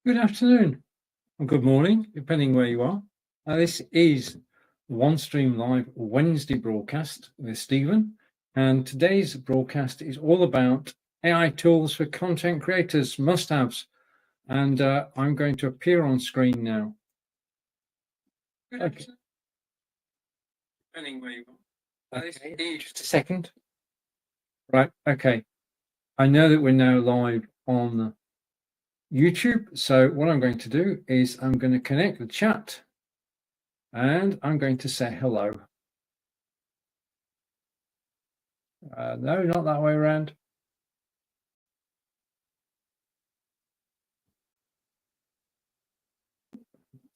Good afternoon, or good morning, depending where you are. This is OneStream Live Wednesday broadcast with Stephen, and today's broadcast is all about AI tools for content creators, must-haves, and I'm going to appear on screen now. Okay. Depending where you are. Okay. Just a second. Right, okay. I know that we're now live on YouTube, so what I'm going to do is I'm going to connect the chat and I'm going to say hello. No, not that way around.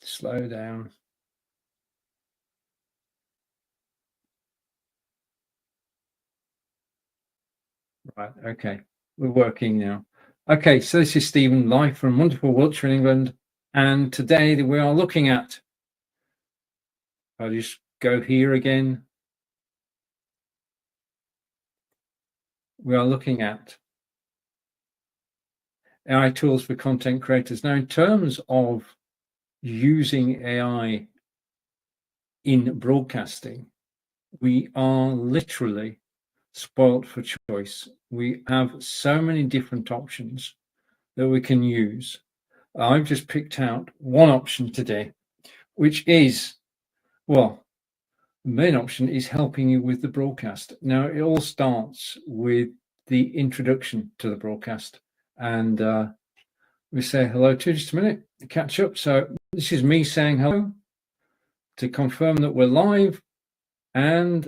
Slow down. Right, okay. We're working now. Okay, so this is Stephen live from wonderful Wiltshire in England. And today we are looking at, I'll just go here again. We are looking at AI tools for content creators. Now, in terms of using AI in broadcasting, we are literally spoilt for choice. We have so many different options that we can use. I've just picked out one option today, which is, well, the main option is helping you with the broadcast. Now, it all starts with the introduction to the broadcast. And we say hello to just a minute to catch up. So this is me saying hello to confirm that we're live. And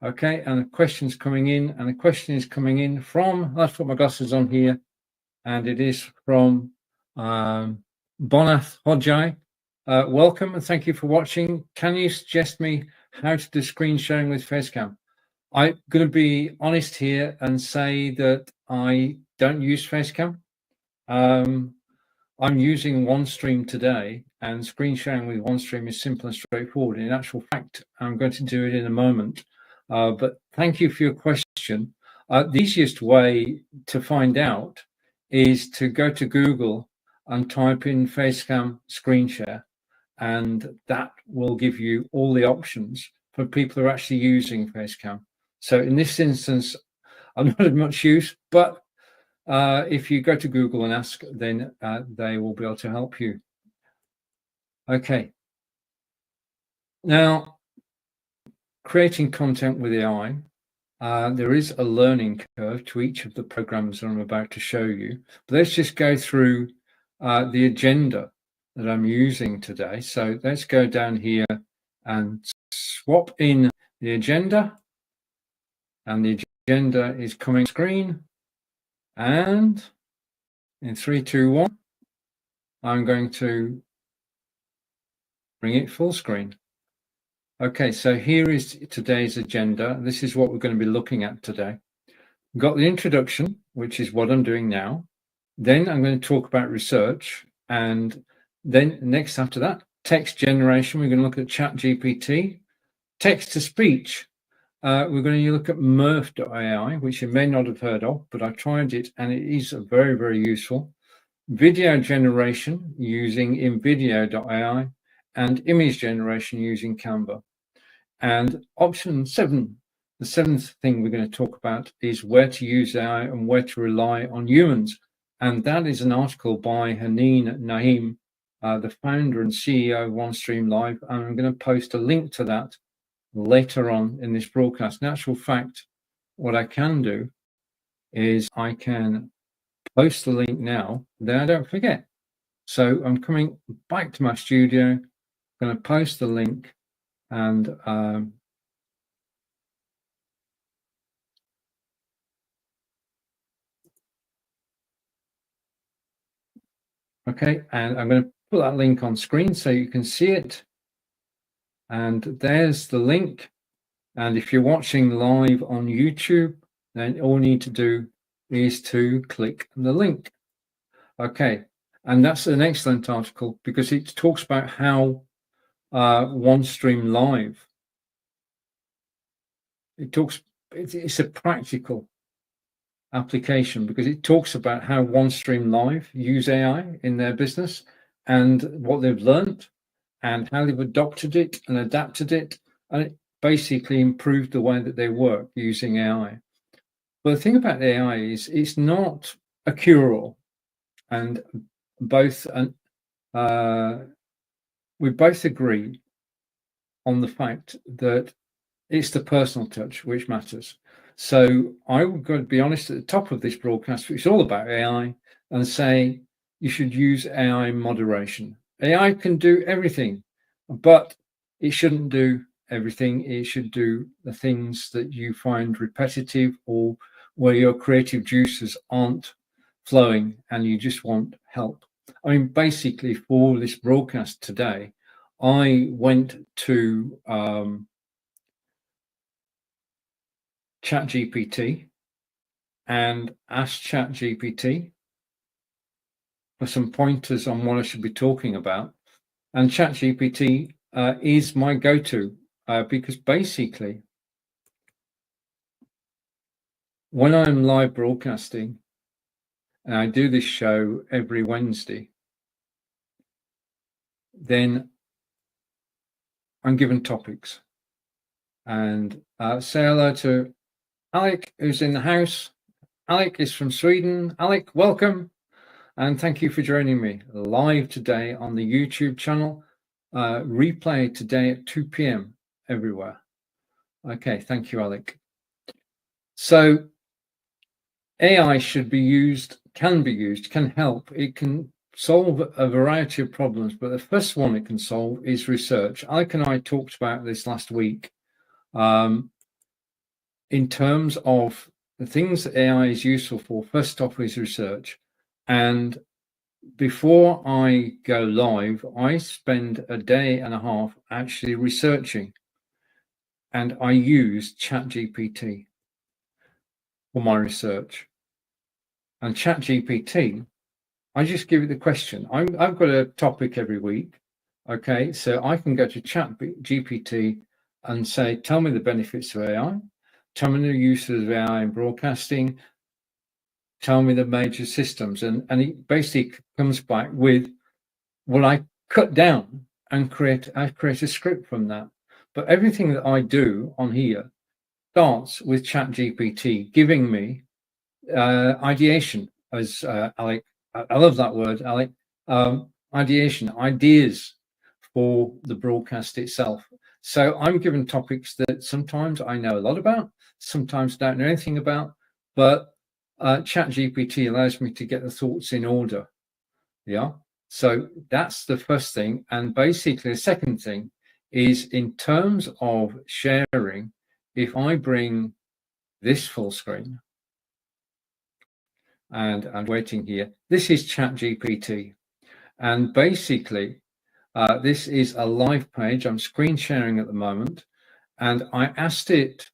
okay, and the question's coming in, and the question is coming in from, let's put my glasses on here, and it is from Bonath Hodjai. Welcome and thank you for watching. Can you suggest me how to do screen sharing with Facecam? I'm going to be honest here and say that I don't use Facecam. I'm using OneStream today, and screen sharing with OneStream is simple and straightforward. In actual fact, I'm going to do it in a moment. But thank you for your question. The easiest way to find out is to go to Google and type in Facecam screen share, and that will give you all the options for people who are actually using Facecam. So in this instance, I'm not of much use, but if you go to Google and ask, then they will be able to help you. Okay. Now, creating content with AI, there is a learning curve to each of the programs that I'm about to show you. But let's just go through the agenda that I'm using today. So let's go down here and swap in the agenda. And the agenda is coming screen. And in 3, 2, 1, I'm going to bring it full screen. Okay, so here is today's agenda. This is what we're going to be looking at today. We've got the introduction, which is what I'm doing now. Then I'm going to talk about research. And then next after that, text generation. We're going to look at ChatGPT. Text to speech. We're going to look at Murph.ai, which you may not have heard of, but I tried it and it is very, very useful. Video generation using InVideo.ai and image generation using Canva. And option 7, the 7th thing we're going to talk about is where to use AI and where to rely on humans. And that is an article by Haneen Naeem, the founder and CEO of OneStream Live. And I'm going to post a link to that later on in this broadcast. In actual fact, what I can do is I can post the link now, then I don't forget. So I'm coming back to my studio, I'm going to post the link, and okay, and I'm going to put that link on screen so you can see it. And there's the link. And if you're watching live on YouTube, then all you need to do is to click the link. Okay, and that's an excellent article because it talks about how OneStream Live, it's a practical application, because it talks about how OneStream Live use AI in their business and what they've learned and how they've adopted it and adapted it, and it basically improved the way that they work using AI. But the thing about AI is it's not a cure-all, and we both agree on the fact that it's the personal touch which matters. So I would go to be honest at the top of this broadcast, which is all about AI, and say you should use AI in moderation. AI can do everything, but it shouldn't do everything. It should do the things that you find repetitive or where your creative juices aren't flowing and you just want help. I mean, basically for this broadcast today, I went to ChatGPT and asked ChatGPT for some pointers on what I should be talking about. And ChatGPT is my go-to because basically when I'm live broadcasting, and I do this show every Wednesday, then I'm given topics. And say hello to Alec, who's in the house. Alec is from Sweden. Alec, welcome. And thank you for joining me live today on the YouTube channel. Replay today at 2 p.m. everywhere. Okay, thank you, Alec. So AI should be used, can help. It can solve a variety of problems, but the first one it can solve is research. Alec and I talked about this last week in terms of the things that AI is useful for. First off is research. And before I go live, I spend a day and a half actually researching, and I use ChatGPT for my research. And ChatGPT, I just give it the question. I've got a topic every week. Okay, so I can go to ChatGPT and say, tell me the benefits of AI, tell me the uses of AI in broadcasting, tell me the major systems. And it basically comes back with what I cut down and I create a script from that. But everything that I do on here starts with ChatGPT giving me ideation, as Alec, I love that word, Alec, ideation, ideas for the broadcast itself. So I'm given topics that sometimes I know a lot about, sometimes don't know anything about, but ChatGPT allows me to get the thoughts in order. Yeah. So that's the first thing. And basically the second thing is in terms of sharing, if I bring this full screen, and I'm waiting here, this is ChatGPT. And basically, this is a live page. I'm screen sharing at the moment. And I asked it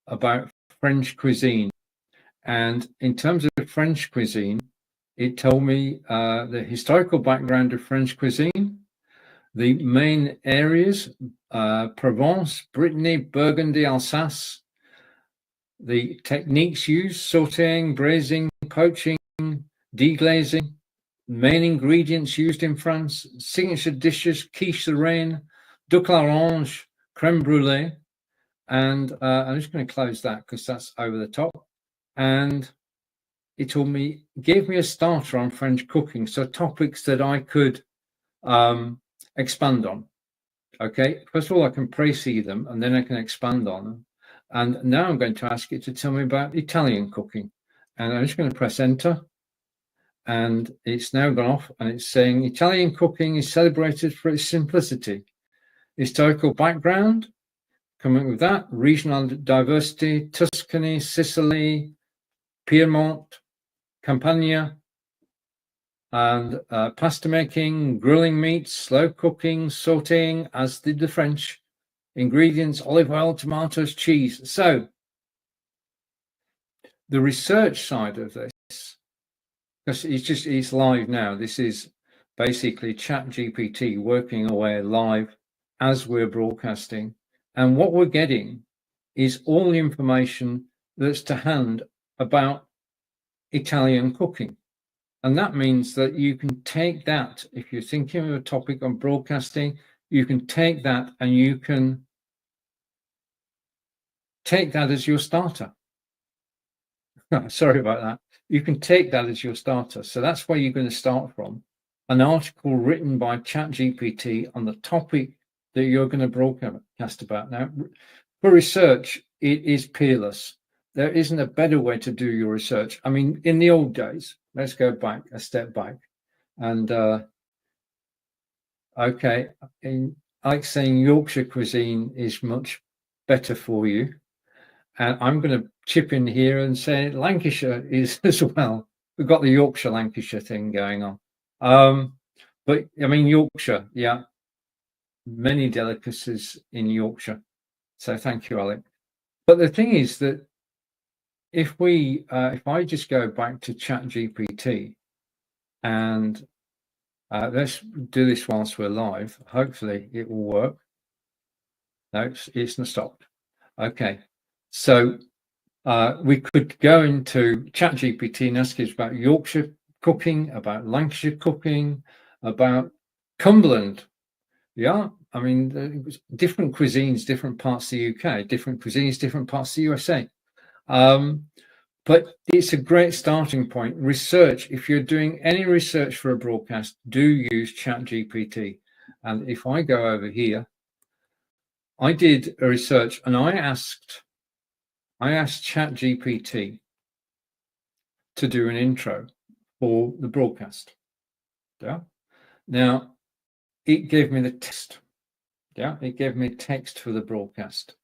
about French cuisine. And in terms of French cuisine, it told me the historical background of French cuisine, the main areas, Provence, Brittany, Burgundy, Alsace, the techniques used, sauteing, braising, poaching, deglazing, main ingredients used in France, signature dishes, quiche de reine, duc l'orange, creme brulee. And I'm just going to close that because that's over the top. And it told me, gave me a starter on French cooking, so topics that I could expand on. Okay, first of all, I can précis them and then I can expand on them. And now I'm going to ask it to tell me about Italian cooking. And I'm just going to press enter. And it's now gone off and it's saying Italian cooking is celebrated for its simplicity. Historical background, coming with that, regional diversity, Tuscany, Sicily, Piedmont, Campania, and pasta making, grilling meats, slow cooking, sauteing, as did the French. Ingredients, olive oil, tomatoes, cheese. So the research side of this, because it's live now. This is basically ChatGPT working away live as we're broadcasting. And what we're getting is all the information that's to hand about Italian cooking. And that means that you can take that, if you're thinking of a topic on broadcasting, you can take that and you can take that as your starter. Sorry about that. You can take that as your starter. So that's where you're going to start from. An article written by ChatGPT on the topic that you're going to broadcast about. Now, for research, it is peerless. There isn't a better way to do your research. I mean, in the old days, let's go back a step back. And okay, like saying Yorkshire cuisine is much better for you. And I'm going to chip in here and say Lancashire is as well. We've got the Yorkshire Lancashire thing going on. But I mean, Yorkshire, yeah, many delicacies in Yorkshire. So thank you, Alec. But the thing is that if I just go back to ChatGPT and let's do this whilst we're live, hopefully it will work. No, it's not stopped. Okay, so we could go into ChatGPT and ask us about Yorkshire cooking, about Lancashire cooking, about Cumberland. Yeah, I mean, different cuisines, different parts of the UK, different cuisines, different parts of the USA. But it's a great starting point. Research, if you're doing any research for a broadcast, do use ChatGPT. And if I go over here, I did a research and I asked ChatGPT to do an intro for the broadcast. Yeah. Now, it gave me the text. Yeah, it gave me text for the broadcast.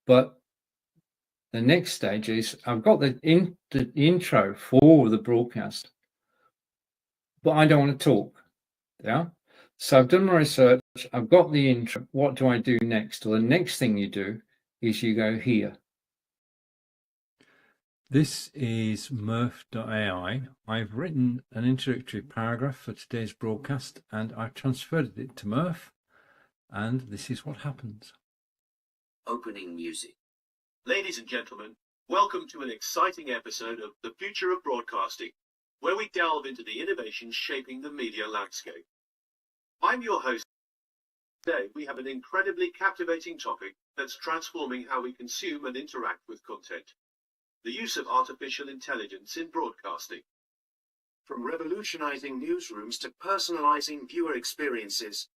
But the next stage is I've got the intro for the broadcast, but I don't want to talk. Yeah. So I've done my research. I've got the intro. What do I do next? Well, the next thing you do is you go here. This is Murph.ai. I've written an introductory paragraph for today's broadcast and I've transferred it to Murph. And this is what happens. Opening music. Ladies and gentlemen, welcome to an exciting episode of The Future of Broadcasting, where we delve into the innovations shaping the media landscape. I'm your host. Today we have an incredibly captivating topic that's transforming how we consume and interact with content. The use of artificial intelligence in broadcasting. From revolutionizing newsrooms to personalizing viewer experiences,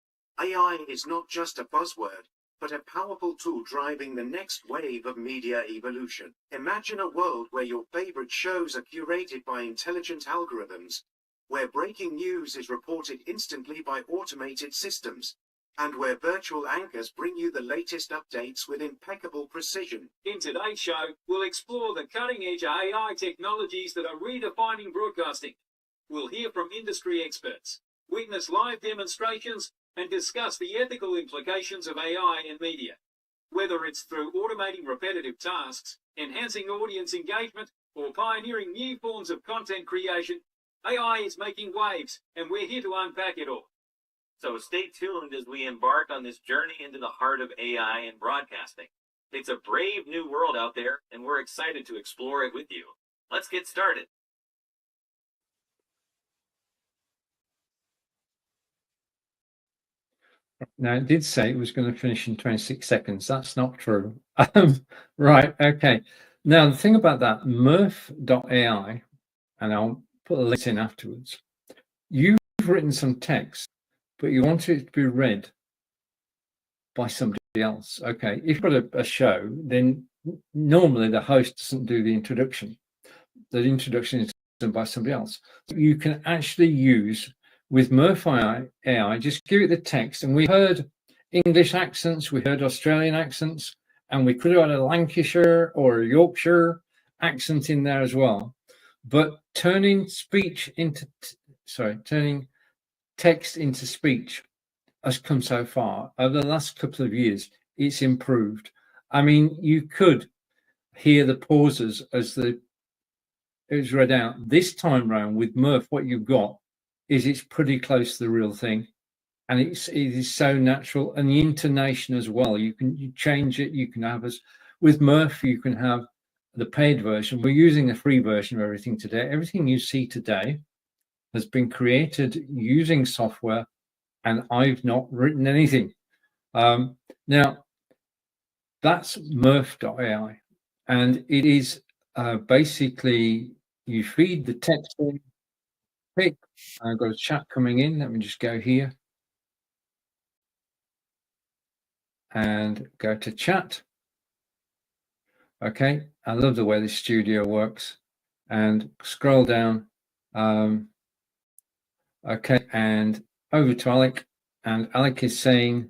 AI is not just a buzzword, but a powerful tool driving the next wave of media evolution. Imagine a world where your favorite shows are curated by intelligent algorithms, where breaking news is reported instantly by automated systems, and where virtual anchors bring you the latest updates with impeccable precision. In today's show, we'll explore the cutting-edge AI technologies that are redefining broadcasting. We'll hear from industry experts, witness live demonstrations, and discuss the ethical implications of AI in media. Whether it's through automating repetitive tasks, enhancing audience engagement, or pioneering new forms of content creation, AI is making waves, and we're here to unpack it all. So stay tuned as we embark on this journey into the heart of AI and broadcasting. It's a brave new world out there, and we're excited to explore it with you. Let's get started. Now, it did say it was going to finish in 26 seconds. That's not true. Right, okay. Now, the thing about that, Murph.ai, and I'll put a link in afterwards, you've written some text, but you want it to be read by somebody else. Okay, if you've got a show, then normally the host doesn't do the introduction. The introduction is done by somebody else. You can actually use with Murph.ai, just give it the text, and we heard English accents, we heard Australian accents, and we could have had a Lancashire or a Yorkshire accent in there as well. But turning text into speech has come so far. Over the last couple of years, it's improved. I mean, you could hear the pauses as it was read out. This time round with Murph, what you've got is it's pretty close to the real thing, and it is so natural. And the intonation as well, you change it. You can have with Murph, you can have the paid version. We're using the free version of everything today. Everything you see today has been created using software, and I've not written anything. Now, that's Murph.ai, and it is basically you feed the text in. Hey, I've got a chat coming in. Let me just go here and go to chat. Okay, I love the way the studio works. And scroll down. Okay, and over to Alec. And Alec is saying,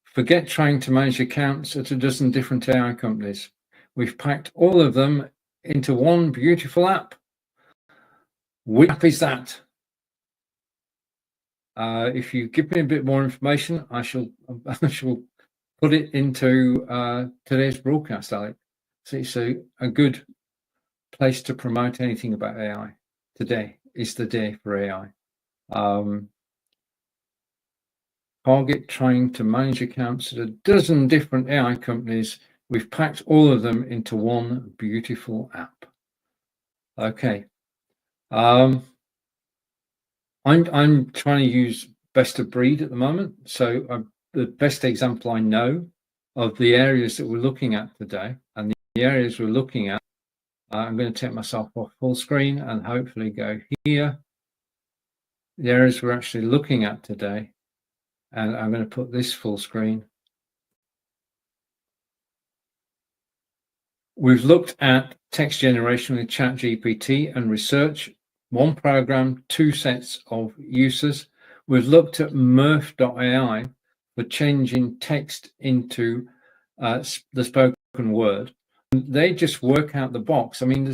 forget trying to manage accounts at a dozen different AI companies. We've packed all of them into one beautiful app. Which app is that? If you give me a bit more information, I shall put it into today's broadcast, Alec. So it's a good place to promote anything about AI. Today is the day for AI. Target trying to manage accounts at a dozen different AI companies. We've packed all of them into one beautiful app. Okay. I'm trying to use best of breed at the moment. So the best example I know of the areas that we're looking at today, and the areas we're looking at, I'm going to take myself off full screen and hopefully go here. The areas we're actually looking at today, and I'm going to put this full screen. We've looked at text generation with ChatGPT and research, one program, two sets of users. We've looked at Murph.ai for changing text into the spoken word. And they just work out the box. I mean, there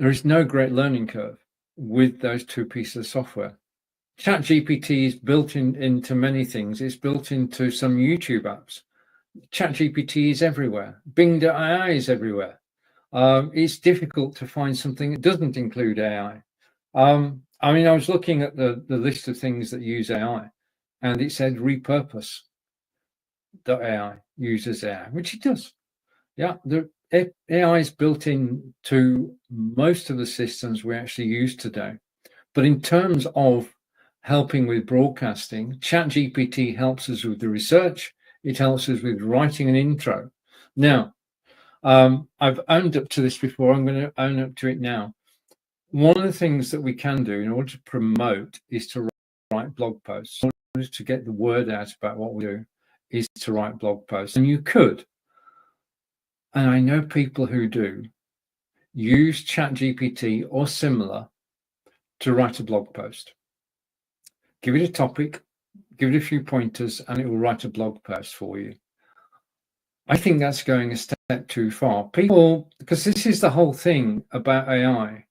is no great learning curve with those two pieces of software. ChatGPT is built into many things. It's built into some YouTube apps. ChatGPT is everywhere. Bing.ai is everywhere. It's difficult to find something that doesn't include AI. I mean, I was looking at the list of things that use AI, and it said repurpose.ai uses AI, which it does. Yeah, the AI is built into most of the systems we actually use today. But in terms of helping with broadcasting, ChatGPT helps us with the research. It helps us with writing an intro. Now, I've owned up to this before. I'm going to own up to it now. One of the things that we can do in order to promote is to write blog posts. In order to get the word out about what we do is to write blog posts. And you could, and I know people who do, use ChatGPT or similar to write a blog post. Give it a topic, give it a few pointers, and it will write a blog post for you. I think that's going a step too far. People, because this is the whole thing about AI.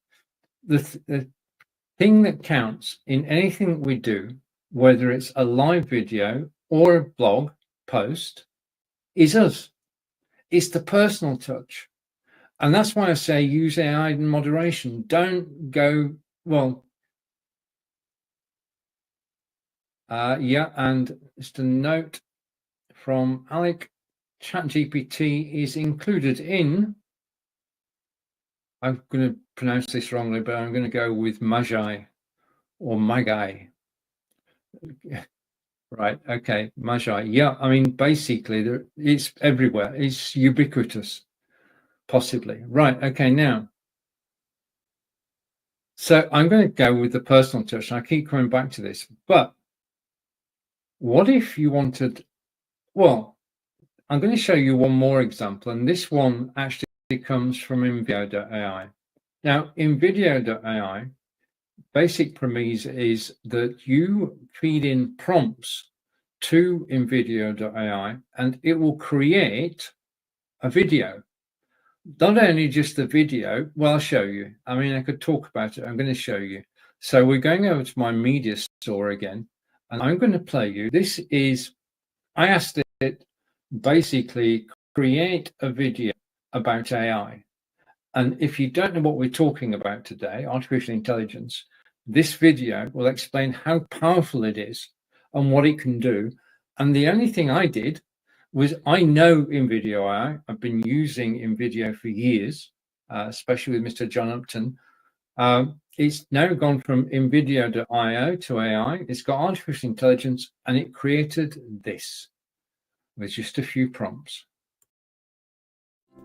The thing that counts in anything we do, whether it's a live video or a blog post, is us. It's the personal touch. And that's why I say use AI in moderation. Don't go, well, yeah, and just a note from Alec, ChatGPT is included in, I'm going to pronounce this wrongly, but I'm going to go with Magi or Magi. Right, okay, Magi. Yeah, I mean, basically, it's everywhere. It's ubiquitous, possibly. Right, okay, now. So I'm going to go with the personal touch, and I keep coming back to this, but what if you wanted, well, I'm going to show you one more example, and this one actually comes from InVideo.ai. Now, InVideo.ai, basic premise is that you feed in prompts to InVideo.ai, and it will create a video. Not only just the video, well, I'll show you. I mean, I could talk about it. I'm going to show you. So we're going over to my media store again, and I'm going to play you. This is, I asked it basically create a video about AI. And if you don't know what we're talking about today, artificial intelligence, this video will explain how powerful it is and what it can do. And the only thing I did was, I know InVideo AI. I've been using InVideo for years, especially with Mr. John Upton. It's now gone from InVideo.io to AI. It's got artificial intelligence, and it created this with just a few prompts.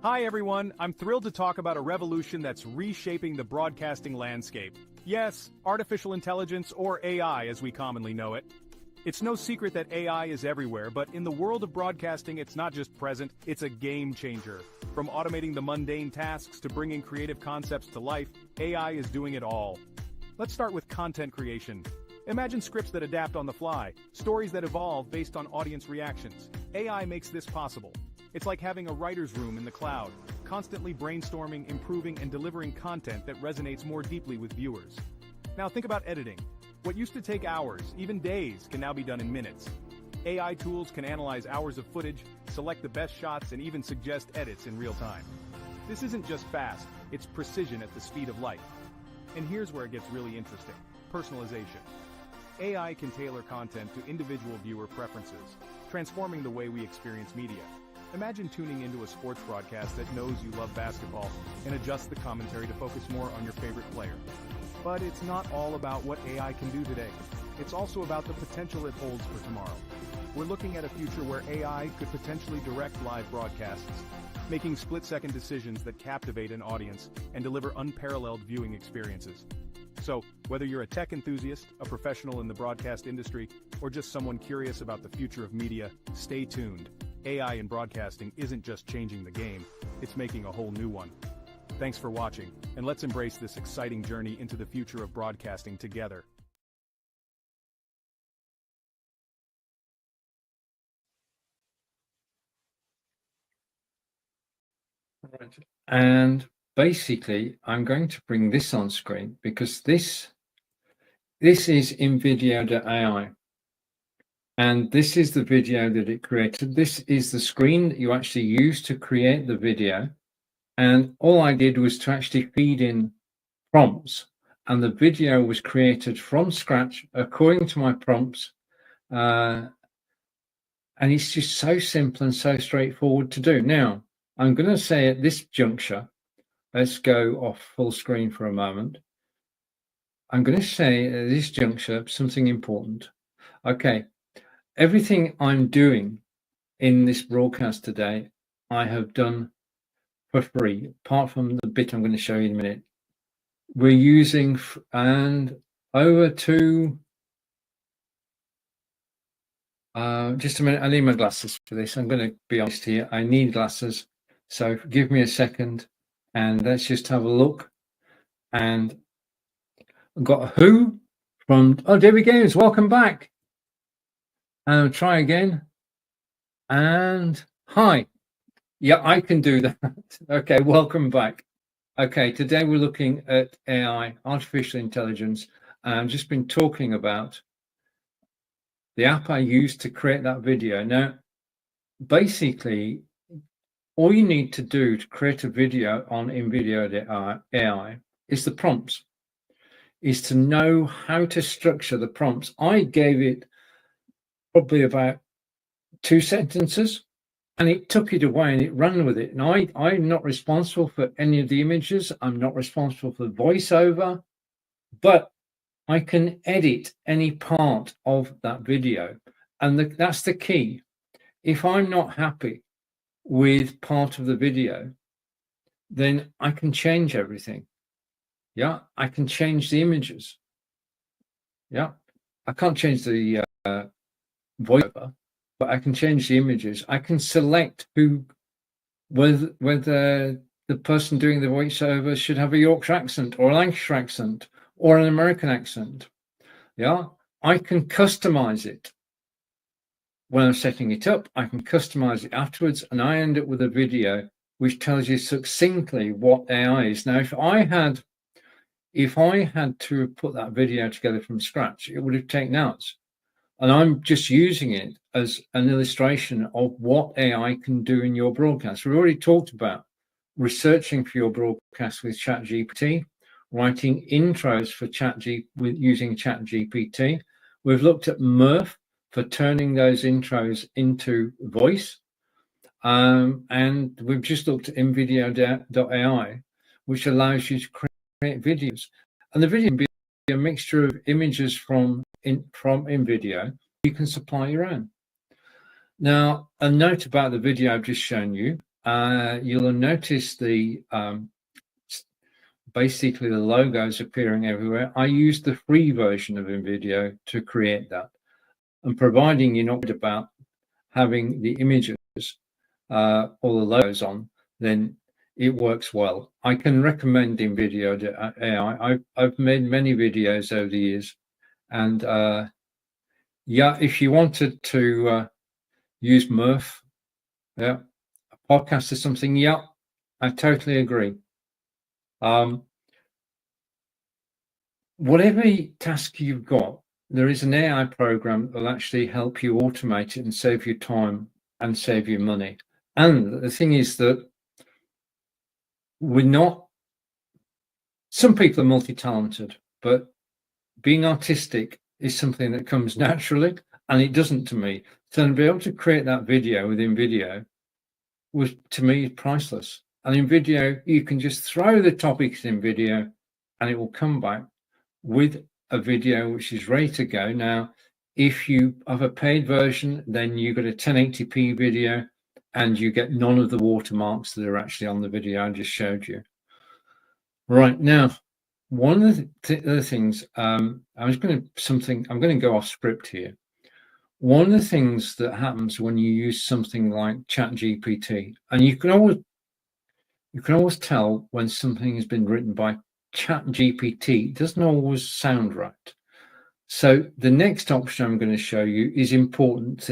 Hi everyone, I'm thrilled to talk about a revolution that's reshaping the broadcasting landscape. Yes, artificial intelligence, or AI as we commonly know it. It's no secret that AI is everywhere, but in the world of broadcasting, it's not just present, it's a game changer. From automating the mundane tasks to bringing creative concepts to life, AI is doing it all. Let's start with content creation. Imagine scripts that adapt on the fly, stories that evolve based on audience reactions. AI makes this possible. It's like having a writer's room in the cloud, constantly brainstorming, improving, and delivering content that resonates more deeply with viewers. Now think about editing. What used to take hours, even days, can now be done in minutes. AI tools can analyze hours of footage, select the best shots, and even suggest edits in real time. This isn't just fast, it's precision at the speed of light. And here's where it gets really interesting: personalization. AI can tailor content to individual viewer preferences, transforming the way we experience media. Imagine tuning into a sports broadcast that knows you love basketball and adjusts the commentary to focus more on your favorite player. But it's not all about what AI can do today. It's also about the potential it holds for tomorrow. We're looking at a future where AI could potentially direct live broadcasts, making split-second decisions that captivate an audience and deliver unparalleled viewing experiences. So, whether you're a tech enthusiast, a professional in the broadcast industry, or just someone curious about the future of media, stay tuned. AI in broadcasting isn't just changing the game, it's making a whole new one. Thanks for watching, and let's embrace this exciting journey into the future of broadcasting together. Right. And basically, I'm going to bring this on screen because this is InVideo.ai. And this is the video that it created. This is the screen that you actually use to create the video. And all I did was to actually feed in prompts. And the video was created from scratch according to my prompts. And it's just so simple and so straightforward to do. Now, I'm going to say at this juncture, let's go off full screen for a moment. I'm going to say at this juncture something important. Okay. Everything I'm doing in this broadcast today, I have done for free, apart from the bit I'm going to show you in a minute. We're using, and over to, just a minute, I need my glasses for this. I'm going to be honest here, I need glasses. So give me a second and let's just have a look. And I've got who from, oh, Debbie Games, welcome back. And try again. And hi. Yeah, I can do that. Okay, welcome back. Okay, today we're looking at AI, artificial intelligence. And I've just been talking about the app I used to create that video. Now, basically, all you need to do to create a video on InVideo AI is the prompts, is to know how to structure the prompts. I gave it probably about 2 sentences and it took it away and it ran with it. Now, I'm not responsible for any of the images. I'm not responsible for voiceover, but I can edit any part of that video. And that's the key. If I'm not happy with part of the video, then I can change everything. Yeah, I can change the images. Yeah, I can't change the voiceover, but I can change the images. I can select whether the person doing the voiceover should have a Yorkshire accent or a Lancashire accent or an American accent. Yeah, I can customize it. When I'm setting it up, I can customize it afterwards, and I end up with a video which tells you succinctly what AI is. Now, if I had to put that video together from scratch, it would have taken hours. And I'm just using it as an illustration of what AI can do in your broadcast. We've already talked about researching for your broadcast with ChatGPT, writing intros for using ChatGPT. We've looked at Murph, for turning those intros into voice. And we've just looked at InVideo.ai, which allows you to create videos. And the video can be a mixture of images from InVideo. You can supply your own. Now, a note about the video I've just shown you. You'll notice the basically the logos appearing everywhere. I used the free version of InVideo to create that. And providing you're not worried about having the images or the logos on, then it works well. I can recommend InVideo.ai. I've made many videos over the years, and yeah, if you wanted to use Murph, yeah, a podcast or something, yeah, I totally agree. Whatever task you've got, there is an AI program that will actually help you automate it and save you time and save you money. And the thing is that some people are multi-talented, but being artistic is something that comes naturally, and it doesn't to me. So to be able to create that video within video was, to me, priceless. And in video, you can just throw the topics in video and it will come back with a video which is ready to go. Now, if you have a paid version, then you get a 1080p video and you get none of the watermarks that are actually on the video I just showed you. Right, now, one of the other things, I'm going to go off script here. One of the things that happens when you use something like ChatGPT, and you can always tell when something has been written by ChatGPT, it doesn't always sound right. So the next option I'm going to show you is important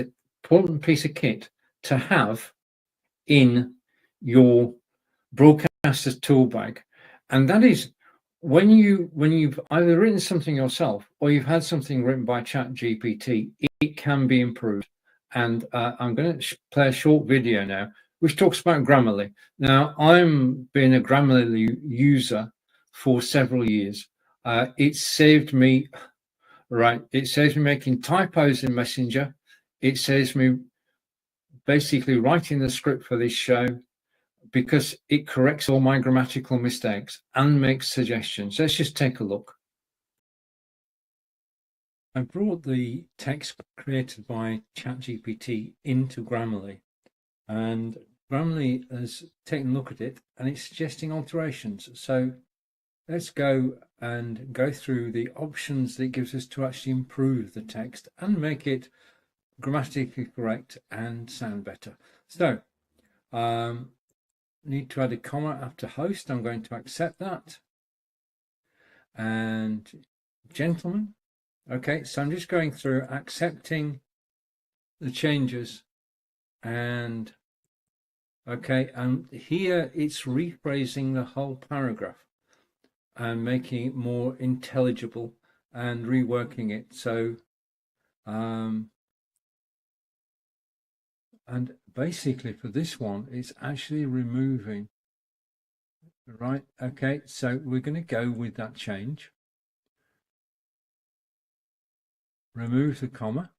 piece of kit to have in your broadcaster's tool bag, and that is when you've either written something yourself or you've had something written by ChatGPT, it can be improved. And I'm going to play a short video now which talks about Grammarly. Now, I'm been a Grammarly user for several years. It saved me making typos in Messenger. It saves me basically writing the script for this show, because it corrects all my grammatical mistakes and makes suggestions. Let's just take a look. I brought the text created by ChatGPT into Grammarly, and Grammarly has taken a look at it and it's suggesting alterations. So let's go through the options that it gives us to actually improve the text and make it grammatically correct and sound better. So need to add a comma after host. I'm going to accept that. And gentlemen. Okay, so I'm just going through accepting the changes, and okay, and here it's rephrasing the whole paragraph and making it more intelligible and reworking it. So and basically for this one, it's actually removing, right? Okay, so we're going to go with that change. Remove the comma,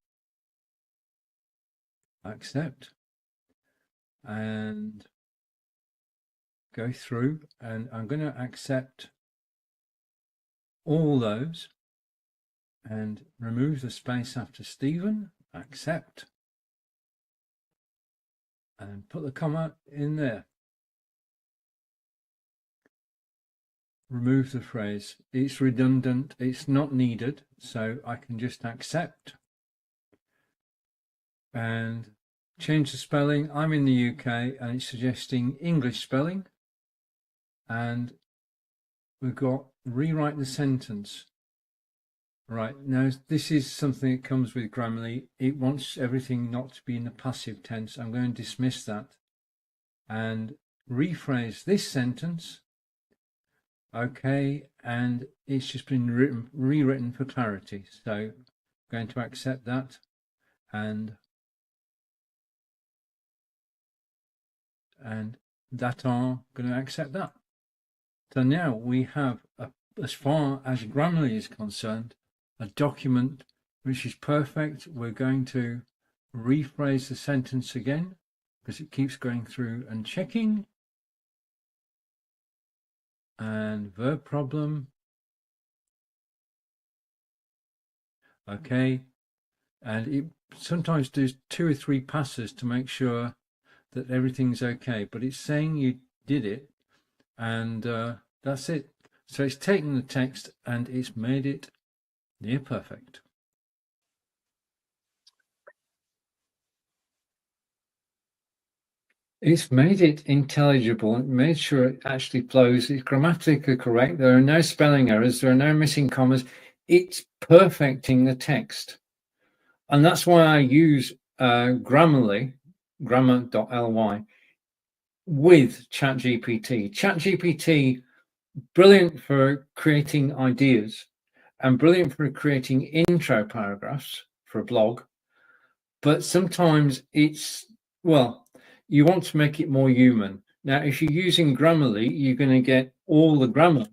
accept, and go through, and I'm going to accept all those and remove the space after Stephen, accept, and put the comma in there. Remove the phrase. It's redundant, it's not needed, so I can just accept and change the spelling. I'm in the UK and it's suggesting English spelling, and we've got rewrite the sentence. Right, now this is something that comes with Grammarly. It wants everything not to be in the passive tense. I'm going to dismiss that and rephrase this sentence. Okay, and it's just been rewritten for clarity. So I'm going to accept that, and that are going to accept that. So now we have, as far as Grammarly is concerned, a document which is perfect. We're going to rephrase the sentence again because it keeps going through and checking. And verb problem. Okay. And it sometimes does 2 or 3 passes to make sure that everything's okay, but it's saying you did it, and that's it. So it's taken the text and it's made it near perfect. It's made it intelligible, it made sure it actually flows, it's grammatically correct, there are no spelling errors, there are no missing commas, it's perfecting the text. And that's why I use Grammarly, grammar.ly, with ChatGPT. ChatGPT, brilliant for creating ideas and brilliant for creating intro paragraphs for a blog, but sometimes it's, well, you want to make it more human. Now, if you're using Grammarly, you're going to get all the grammar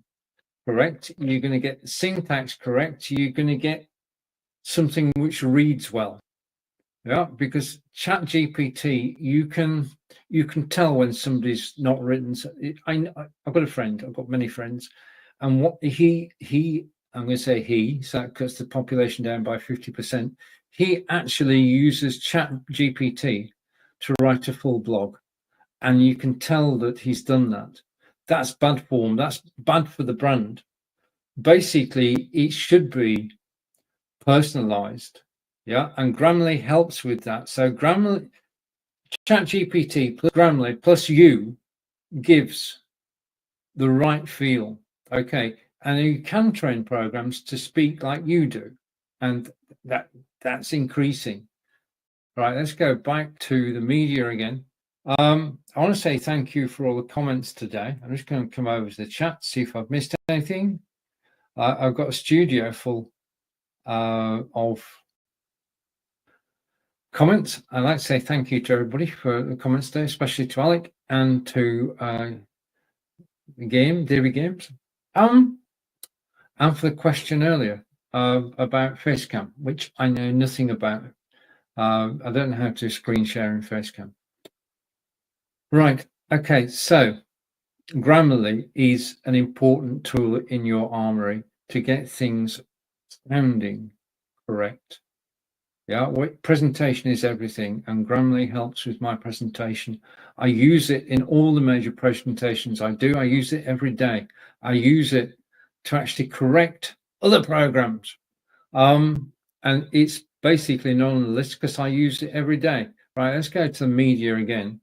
correct, you're going to get the syntax correct, you're going to get something which reads well. Yeah, because ChatGPT, you can tell when somebody's not written. I've got a friend, I've got many friends, and what he I'm going to say he, so that cuts the population down by 50%. He actually uses ChatGPT to write a full blog, and you can tell that he's done that. That's bad form. That's bad for the brand. Basically, it should be personalized. Yeah, and Grammarly helps with that. So Grammarly, ChatGPT plus Grammarly plus you gives the right feel. Okay, and you can train programs to speak like you do, and that's increasing. Right, let's go back to the media again. I want to say thank you for all the comments today. I'm just going to come over to the chat, see if I've missed anything. I've got a studio full of comments. I'd like to say thank you to everybody for the comments today, especially to Alec and to David Games, and for the question earlier about Facecam, which I know nothing about. I don't know how to screen share in Facecam. Right. Okay. So Grammarly is an important tool in your armory to get things sounding correct. Yeah, presentation is everything, and Grammarly helps with my presentation. I use it in all the major presentations I do. I use it every day. I use it to actually correct other programs. And it's basically not on the list because I use it every day. Right, let's go to the media again.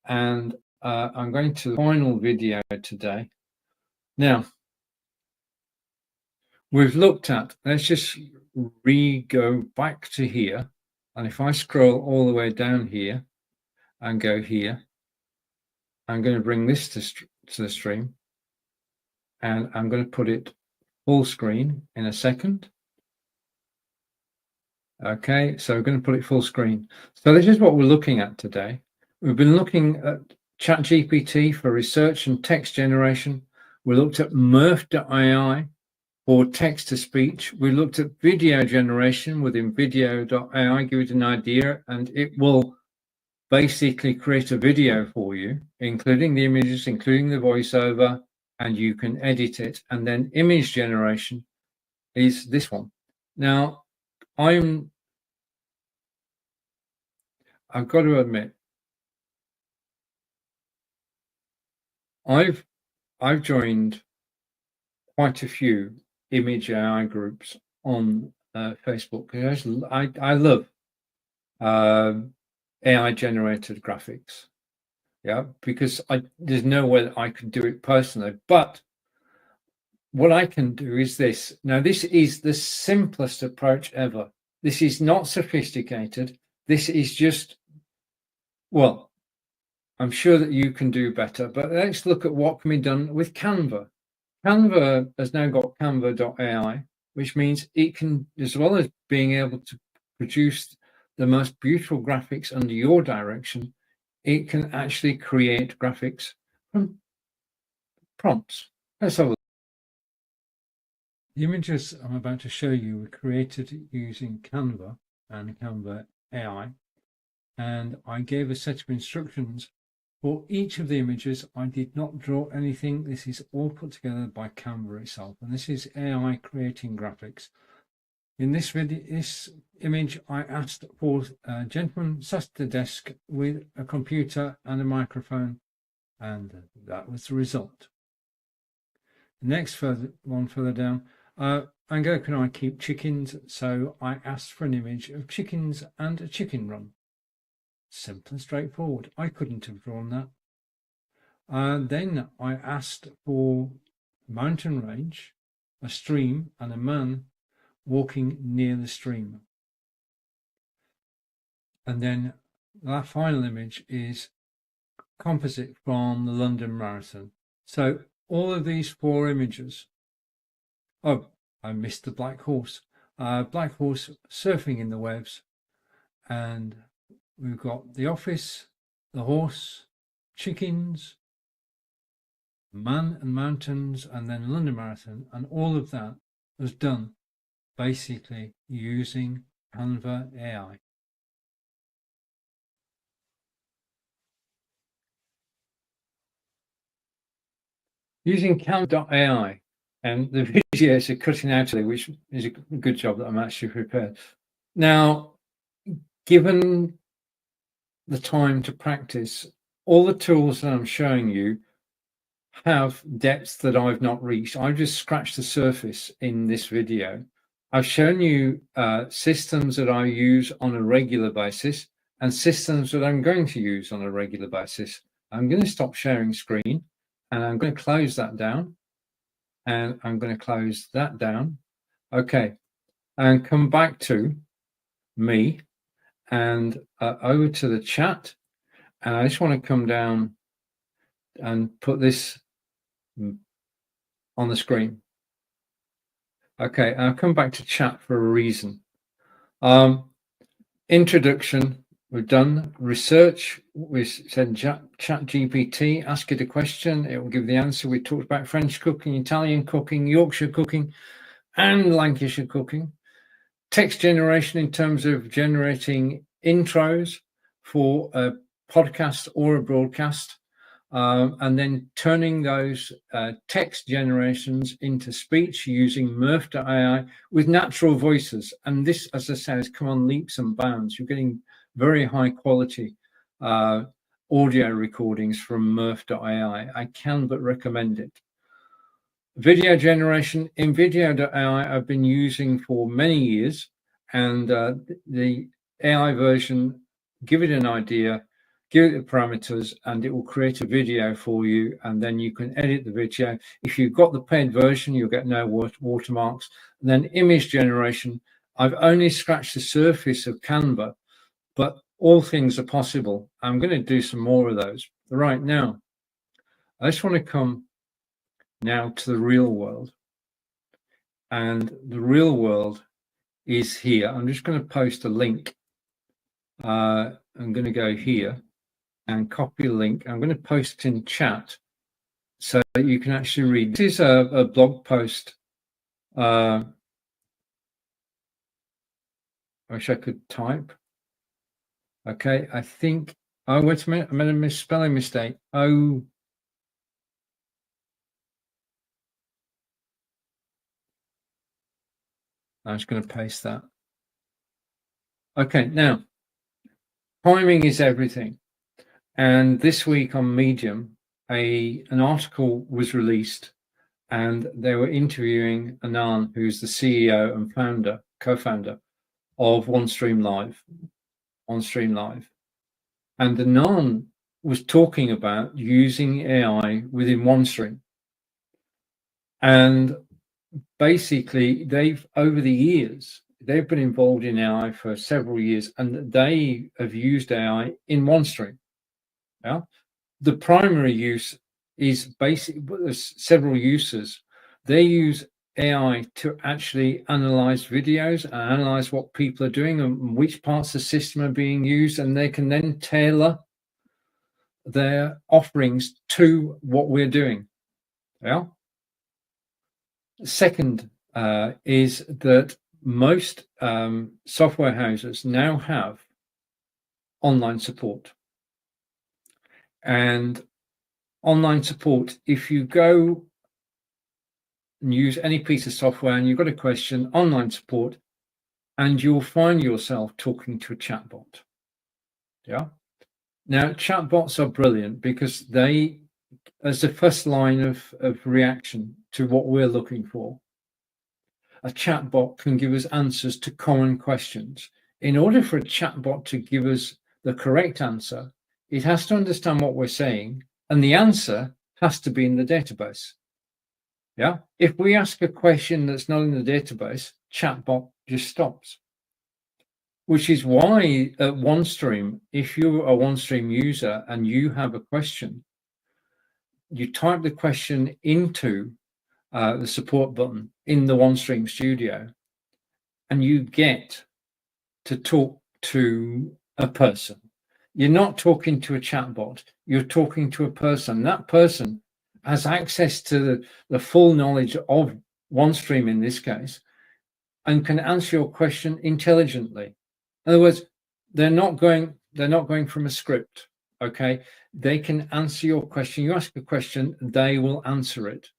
And I'm going to the final video today. Now, we've looked at, let's just go back to here. And if I scroll all the way down here and go here, I'm going to bring this to the stream. And I'm going to put it full screen in a second. Okay, so we're going to put it full screen. So this is what we're looking at today. We've been looking at ChatGPT for research and text generation. We looked at Murph.ai for text to speech. We looked at video generation within video.ai, give it an idea, and it will basically create a video for you, including the images, including the voiceover, and you can edit it. And then image generation is this one. Now, I've got to admit, I've joined quite a few image AI groups on Facebook. I love AI generated graphics. Yeah, because there's no way that I could do it personally. But what I can do is this. Now, this is the simplest approach ever. This is not sophisticated. This is just, well, I'm sure that you can do better, but let's look at what can be done with Canva. Canva has now got canva.ai, which means it can, as well as being able to produce the most beautiful graphics under your direction, it can actually create graphics from prompts. Let's have a look. The images I'm about to show you were created using Canva and Canva AI, and I gave a set of instructions for each of the images. I did not draw anything. This is all put together by Canva itself, and this is AI creating graphics. In this video, this image, I asked for a gentleman sat at the desk with a computer and a microphone, and that was the result. The next one further down, Ango, can I keep chickens? So I asked for an image of chickens and a chicken run. Simple and straightforward. I couldn't have drawn that. Then I asked for mountain range, a stream, and a man walking near the stream. And then that final image is composite from the London Marathon. So all of these 4 images. Oh, I missed the black horse. Black horse surfing in the waves. And we've got the office, the horse, chickens, man and mountains, and then London Marathon. And all of that was done basically using Canva AI. Using Canva.ai, and the videos are cutting out today, which is a good job that I'm actually prepared. Now, given the time to practice, all the tools that I'm showing you have depths that I've not reached. I've just scratched the surface in this video. I've shown you systems that I use on a regular basis and systems that I'm going to use on a regular basis. I'm going to stop sharing screen and I'm going to close that down, and I'm going to close that down. Okay, and come back to me and over to the chat. And I just want to come down and put this on the screen. Okay, I'll come back to chat for a reason. Introduction, we've done research. We said chat GPT, ask it a question, it will give the answer. We talked about French cooking, Italian cooking, Yorkshire cooking, and Lancashire cooking. Text generation in terms of generating intros for a podcast or a broadcast. And then turning those text generations into speech using Murph.ai with natural voices. And this, as I say, has come on leaps and bounds. You're getting very high quality audio recordings from Murph.ai. I can but recommend it. Video generation in Video.ai I've been using for many years, and the AI version, give it an idea, give it the parameters, and it will create a video for you, and then you can edit the video. If you've got the paid version, you'll get no watermarks. And then image generation, I've only scratched the surface of Canva, but all things are possible. I'm going to do some more of those. Right now, I just want to come now to the real world. And the real world is here. I'm just going to post a link. I'm going to go here and copy a link. I'm going to post it in chat so that you can actually read. This is a blog post. I wish I could type. Okay, I think, oh, wait a minute, I made a spelling mistake. Oh, I'm just going to paste that. Okay, now, timing is everything. And this week on Medium, an article was released, and they were interviewing Anand, who's the CEO and co-founder of OneStream Live. And Anand was talking about using AI within OneStream. And basically, over the years, they've been involved in AI for several years, and they have used AI in OneStream. Yeah, the primary use is basic. There's several uses. They use AI to actually analyze videos and analyze what people are doing and which parts of the system are being used, and they can then tailor their offerings to what we're doing. Yeah. Second is that most software houses now have online support. And online support, if you go and use any piece of software and you've got a question, online support, and you'll find yourself talking to a chatbot. Yeah. Now, chatbots are brilliant because they, as the first line of reaction to what we're looking for, a chatbot can give us answers to common questions. In order for a chatbot to give us the correct answer, it has to understand what we're saying, and the answer has to be in the database. Yeah. If we ask a question that's not in the database, chatbot just stops. Which is why at OneStream, if you're a OneStream user and you have a question, you type the question into the support button in the OneStream studio, and you get to talk to a person. You're not talking to a chatbot, you're talking to a person. That person has access to the full knowledge of OneStream in this case, and can answer your question intelligently. In other words, they're not going from a script. Okay, they can answer your question. You ask a question, they will answer it.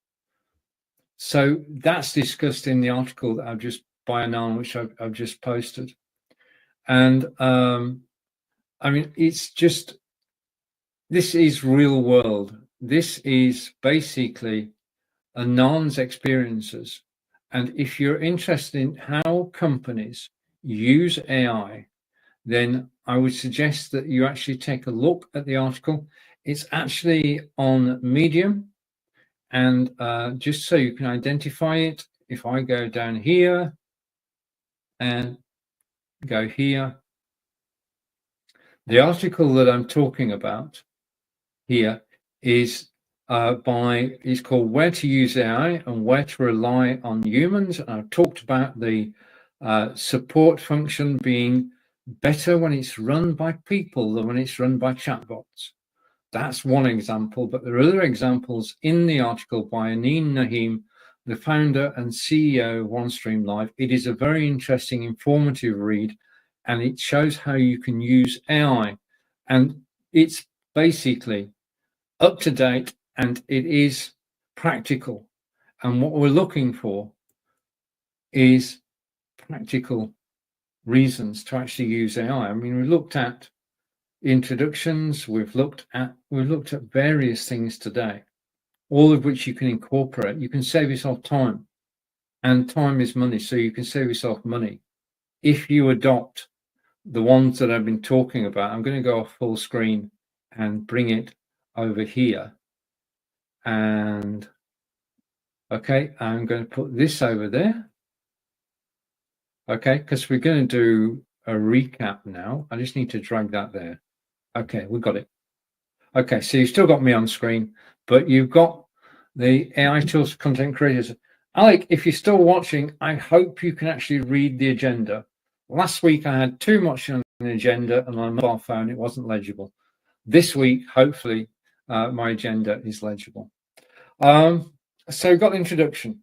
So that's discussed in the article that I've just by Anan, which I've just posted. And I mean, it's just, this is real world. This is basically Anan's experiences. And if you're interested in how companies use AI, then I would suggest that you actually take a look at the article. It's actually on Medium. And just so you can identify it, if I go down here and go here, the article that I'm talking about here is is called Where to Use AI and Where to Rely on Humans. And I've talked about the support function being better when it's run by people than when it's run by chatbots. That's one example, but there are other examples in the article by Anin Naheem, the founder and CEO of OneStream Live. It is a very interesting, informative read, and it shows how you can use AI. And it's basically up to date and it is practical. And what we're looking for is practical reasons to actually use AI. I mean, we looked at introductions, we've looked at various things today, all of which you can incorporate. You can save yourself time, and time is money, so you can save yourself money if you adopt the ones that I've been talking about. I'm going to go off full screen and bring it over here, and okay, I'm going to put this over there, okay, because we're going to do a recap now. I just need to drag that there. Okay, we got it. Okay, so you've still got me on screen, but you've got the AI tools for content creators. Alec, if you're still watching, I hope you can actually read the agenda. Last week I had too much on the agenda, and on a mobile phone it wasn't legible. This week, hopefully, my agenda is legible. So we got the introduction.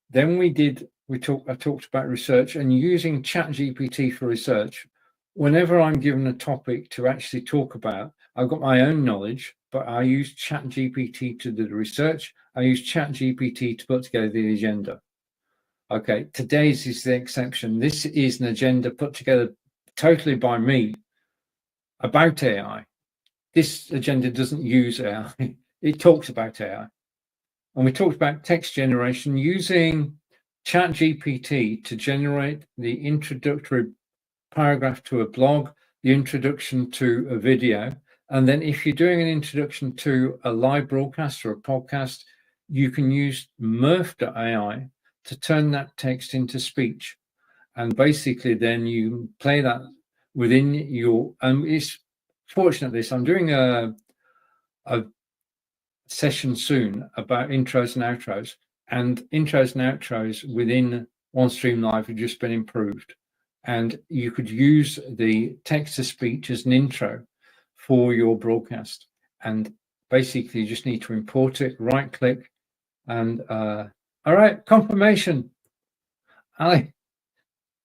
Then I talked about research and using ChatGPT for research. Whenever I'm given a topic to actually talk about, I've got my own knowledge, but I use ChatGPT to do the research. I use ChatGPT to put together the agenda. Okay, today's is the exception. This is an agenda put together totally by me about AI. This agenda doesn't use AI. It talks about AI. And we talked about text generation using ChatGPT to generate the introductory paragraph to a blog, the introduction to a video. And then if you're doing an introduction to a live broadcast or a podcast, you can use Murph.ai to turn that text into speech. And basically then you play that within your, it's fortunate this, I'm doing a session soon about intros and outros, and intros and outros within OneStream Live have just been improved. And you could use the text to speech as an intro for your broadcast. And basically you just need to import it, right click, and All right, confirmation. Alec,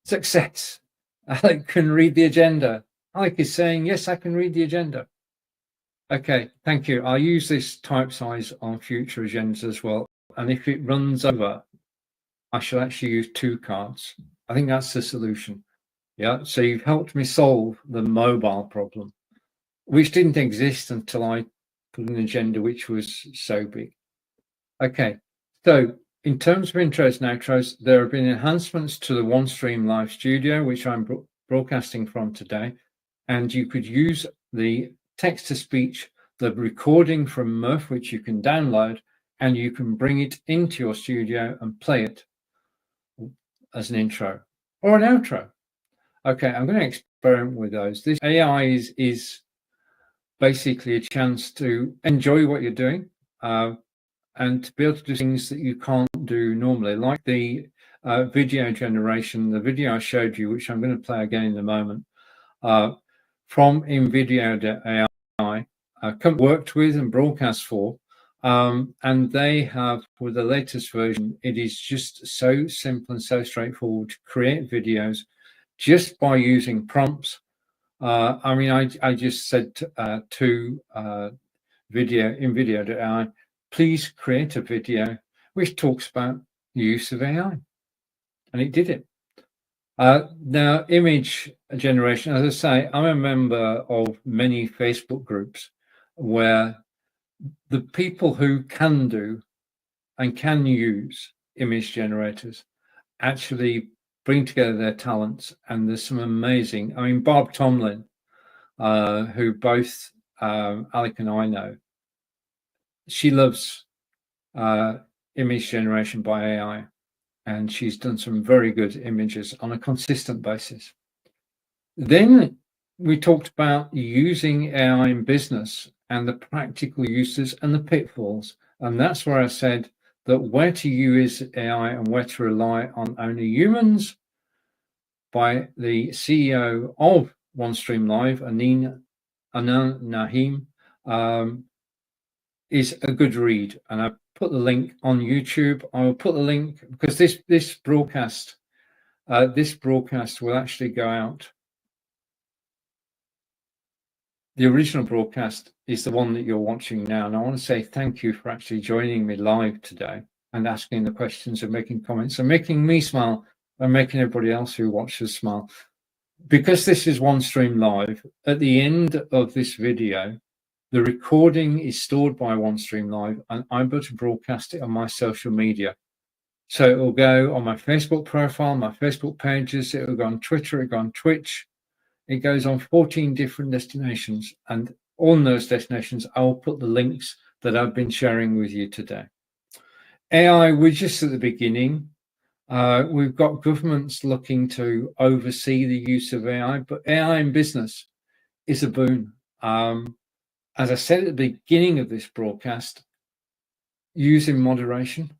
success. Alec can read the agenda. Alec is saying, yes, I can read the agenda. Okay, thank you. I'll use this type size on future agendas as well. And if it runs over, I shall actually use 2 cards. I think that's the solution. Yeah, so you've helped me solve the mobile problem, which didn't exist until I put an agenda which was so big. Okay, so in terms of intros and outros, there have been enhancements to the OneStream Live Studio, which I'm broadcasting from today. And you could use the text-to-speech, the recording from Murph, which you can download, and you can bring it into your studio and play it as an intro or an outro. Okay, I'm going to experiment with those. This AI is basically a chance to enjoy what you're doing and to be able to do things that you can't do normally, like the video generation, the video I showed you, which I'm going to play again in a moment, from InVideo.ai, worked with and broadcast for. And they have, with the latest version, it is just so simple and so straightforward to create videos just by using prompts. I mean, I just said to InVideo.ai, please create a video which talks about the use of AI. And it did it. Now, image generation, as I say, I'm a member of many Facebook groups where the people who can do and can use image generators actually bring together their talents, and there's some amazing, I mean, Barb Tomlin, who both Alec and I know, she loves image generation by AI, and she's done some very good images on a consistent basis. Then we talked about using AI in business and the practical uses and the pitfalls. And that's where I said that where to use AI and where to rely on only humans by the CEO of OneStream Live, Anan Nahim, is a good read. And I put the link on YouTube. I will put the link because this broadcast will actually go out. The original broadcast is the one that you're watching now. And I want to say thank you for actually joining me live today and asking the questions and making comments and making me smile and making everybody else who watches smile. Because this is OneStream Live, at the end of this video, the recording is stored by OneStream Live and I'm able to broadcast it on my social media. So it will go on my Facebook profile, my Facebook pages, it will go on Twitter, it will go on Twitch. It goes on 14 different destinations, and on those destinations, I'll put the links that I've been sharing with you today. AI, we're just at the beginning. We've got governments looking to oversee the use of AI, but AI in business is a boon. As I said at the beginning of this broadcast, using moderation,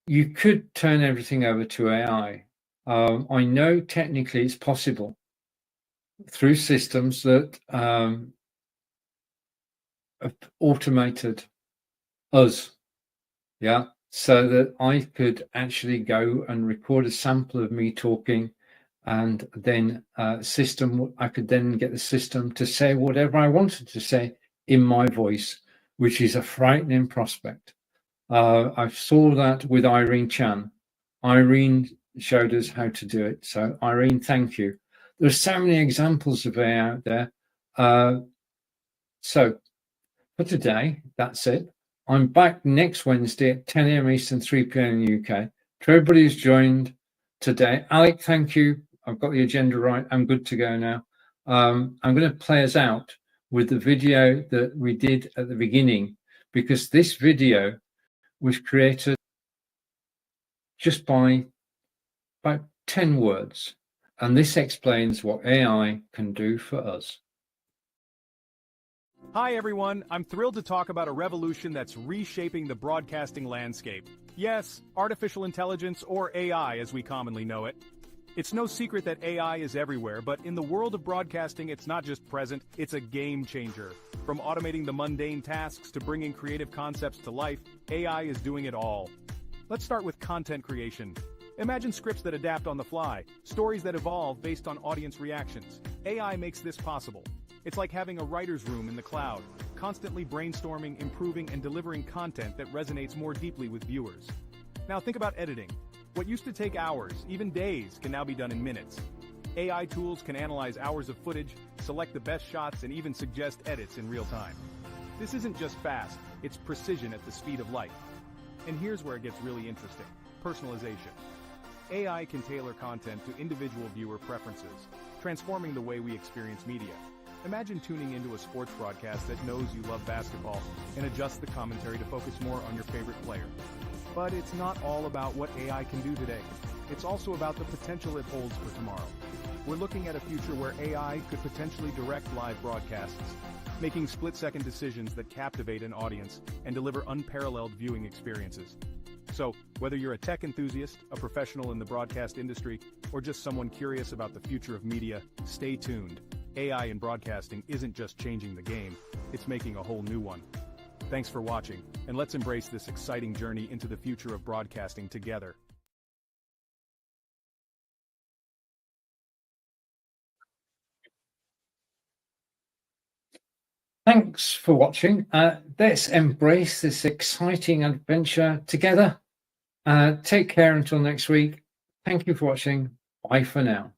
you could turn everything over to AI. I know technically it's possible through systems that have automated us, yeah, so that I could actually go and record a sample of me talking, and then I could then get the system to say whatever I wanted to say in my voice, which is a frightening prospect. I saw that with Irene Chan. Irene showed us how to do it. So Irene, thank you. There's so many examples of AI out there. So for today, that's it. I'm back next Wednesday at 10 a.m. Eastern, 3 p.m. in the UK. To everybody who's joined today, Alec, thank you. I've got the agenda right. I'm good to go now. I'm going to play us out with the video that we did at the beginning, because this video was created just by about 10 words. And this explains what AI can do for us. Hi everyone, I'm thrilled to talk about a revolution that's reshaping the broadcasting landscape. Yes, artificial intelligence, or AI as we commonly know it. It's no secret that AI is everywhere, but in the world of broadcasting, it's not just present, it's a game changer. From automating the mundane tasks to bringing creative concepts to life, AI is doing it all. Let's start with content creation. Imagine scripts that adapt on the fly, stories that evolve based on audience reactions. AI makes this possible. It's like having a writer's room in the cloud, constantly brainstorming, improving, and delivering content that resonates more deeply with viewers. Now think about editing. What used to take hours, even days, can now be done in minutes. AI tools can analyze hours of footage, select the best shots, and even suggest edits in real time. This isn't just fast, it's precision at the speed of light. And here's where it gets really interesting: personalization. AI can tailor content to individual viewer preferences, transforming the way we experience media. Imagine tuning into a sports broadcast that knows you love basketball and adjusts the commentary to focus more on your favorite player. But it's not all about what AI can do today. It's also about the potential it holds for tomorrow. We're looking at a future where AI could potentially direct live broadcasts, making split-second decisions that captivate an audience and deliver unparalleled viewing experiences. So, whether you're a tech enthusiast, a professional in the broadcast industry, or just someone curious about the future of media, stay tuned. AI in broadcasting isn't just changing the game, it's making a whole new one. Thanks for watching, and let's embrace this exciting journey into the future of broadcasting together. Thanks for watching. Let's embrace this exciting adventure together. Take care until next week. Thank you for watching. Bye for now.